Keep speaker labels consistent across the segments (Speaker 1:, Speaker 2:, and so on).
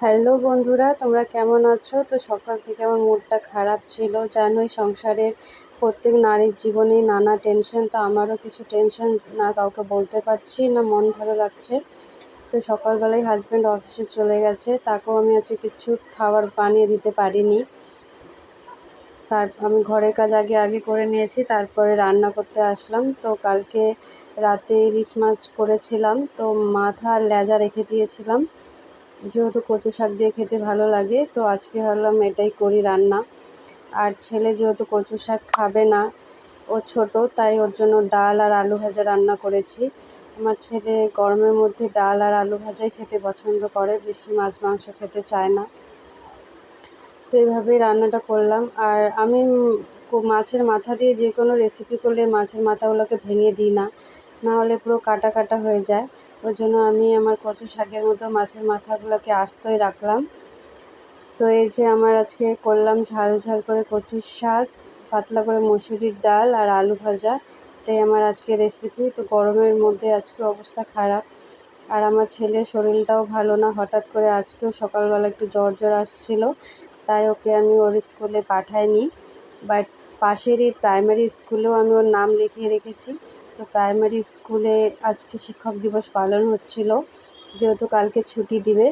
Speaker 1: Hello বন্ধুরা, তোমরা কেমন আছো? তো সকাল থেকে আমার মুডটা খারাপ ছিল। জানোই সংসারের প্রত্যেক নারীর জীবনেই নানা টেনশন। তো আমারও কিছু টেনশন, না কাউকে বলতে পারছি না, মন ভালো লাগছে। তো সকালবেলায় হাজব্যান্ড অফিসে চলে গেছে, তাকেও আমি আজকে কিছু খাবার বানিয়ে দিতে পারিনি। আমি ঘরের কাজ আগে করে নিয়েছি, তারপরে রান্না করতে আসলাম। তো কালকে রাতে ইলিশ মাছ করেছিলাম, তো মাথা আর লেজা রেখে দিয়েছিলাম। যেহেতু কচু শাক দিয়ে খেতে ভালো লাগে, তো আজকে ভাবলাম এটাই করি রান্না। আর ছেলে যেহেতু কচু শাক খাবে না, ও ছোট, তাই ওর জন্য ডাল আর আলু ভাজা রান্না করেছি। আমার ছেলে গরমের মধ্যে ডাল আর আলু ভাজাই খেতে পছন্দ করে, বেশি মাছ মাংস খেতে চায় না। তো এইভাবেই রান্নাটা করলাম। আর আমি মাছের মাথা দিয়ে যে কোনো রেসিপি করলে মাছের মাথাগুলোকে ভেঙে দিই না, নাহলে পুরো কাটা কাটা হয়ে যায়। ওই জন্য আমি আমার কচু শাকের মতো মাছের মাথাগুলোকে আস্তই রাখলাম। তো এই যে আমার আজকে করলাম ঝাল ঝাল করে কচুর শাক, পাতলা করে মসুরির ডাল আর আলু ভাজা। এটাই আমার আজকে রেসিপি। তো গরমের মধ্যে আজকে অবস্থা খারাপ, আর আমার ছেলের শরীরটাও ভালো না। হঠাৎ করে আজকেও সকালবেলা একটু জ্বর আসছিলো, তাই ওকে আমি ওর স্কুলে পাঠাইনি। বাট পাশেরই প্রাইমারি স্কুলেও আমি ওর নাম লিখিয়ে রেখেছি। তো প্রাইমারি স্কুলে আজকে শিক্ষক দিবস পালন হচ্ছিল, যেহেতু কালকে ছুটি দিবে,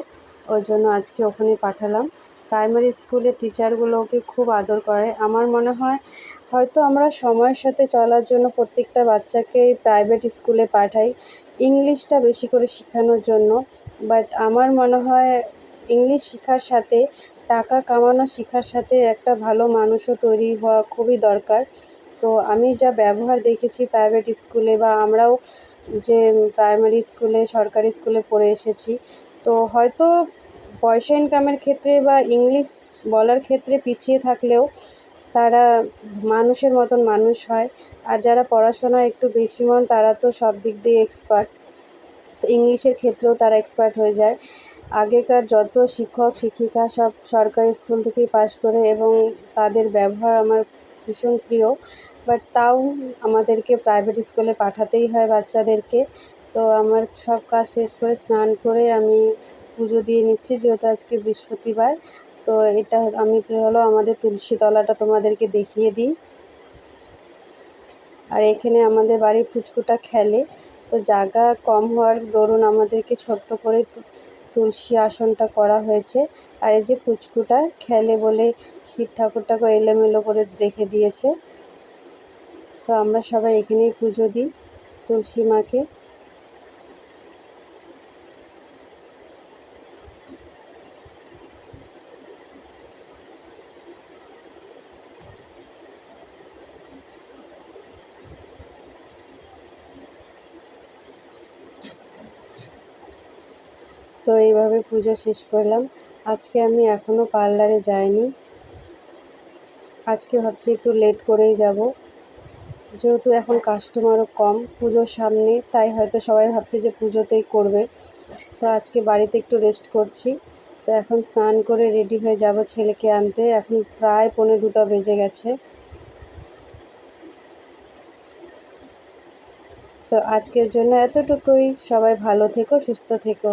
Speaker 1: ওই জন্য আজকে ওখানে পাঠালাম। প্রাইমারি স্কুলের টিচারগুলো ওকে খুব আদর করে। আমার মনে হয় হয়তো আমরা সময়ের সাথে চলার জন্য প্রত্যেকটা বাচ্চাকেই প্রাইভেট স্কুলে পাঠাই, ইংলিশটা বেশি করে শেখানোর জন্য। বাট আমার মনে হয় ইংলিশ শেখার সাথে টাকা কামানো শেখার সাথে একটা ভালো মানুষও তৈরি হওয়া খুবই দরকার। তো আমি যা ব্যবহার দেখেছি প্রাইভেট স্কুলে, বা আমরাও যে প্রাইমারি স্কুলে সরকারি স্কুলে পড়ে এসেছি, তো হয়তো পয়সা ইনকামের ক্ষেত্রে বা ইংলিশ বলার ক্ষেত্রে পিছিয়ে থাকলেও তারা মানুষের মতন মানুষ হয়। আর যারা পড়াশোনায় একটু বেশি মন, তারা তো সব দিক দিয়ে এক্সপার্ট। তো ইংলিশের ক্ষেত্রেও তারা এক্সপার্ট হয়ে যায়। আগেকার যত শিক্ষক শিক্ষিকা সব সরকারি স্কুল থেকেই পাশ করে, এবং তাদের ব্যবহার আমার ভীষণ প্রিয়। বাট তাও আমাদেরকে প্রাইভেট স্কুলে পাঠাতেই হয় বাচ্চাদেরকে। তো আমার সব কাজ শেষ করে স্নান করে আমি পুজো দিয়ে নিচ্ছি, যেহেতু আজকে বৃহস্পতিবার। তো এটা আমি হলো আমাদের তুলসী তলাটা তোমাদেরকে দেখিয়ে দিই। আর এখানে আমাদের বাড়ির পুচকুটা খেলে, তো জায়গা কম হওয়ার দরুন আমাদেরকে ছোট্ট করে তুলসী আসনটা করা হয়েছে। আর এই যে পুচকুটা খেলে বলে শিব ঠাকুরটাকে এলোমেলো করে রেখে দিয়েছে। তো আমরা সবাই এখানেই পুজো দিই তুলসী মাকে। তো এইভাবে পুজো শেষ করলাম। আজকে আমি এখনও পার্লারে যাইনি, আজকে ভাবছি একটু লেট করেই যাব, যেহেতু এখন কাস্টমারও কম পুজোর সামনে, তাই হয়তো সবাই ভাবছে যে পুজোতেই করবে। তো আজকে বাড়িতে একটু রেস্ট করছি। তো এখন স্নান করে রেডি হয়ে যাব ছেলেকে আনতে। এখন প্রায় 1:45 বেজে গেছে। তো আজকের জন্য এতটুকুই। সবাই ভালো থেকো, সুস্থ থেকো।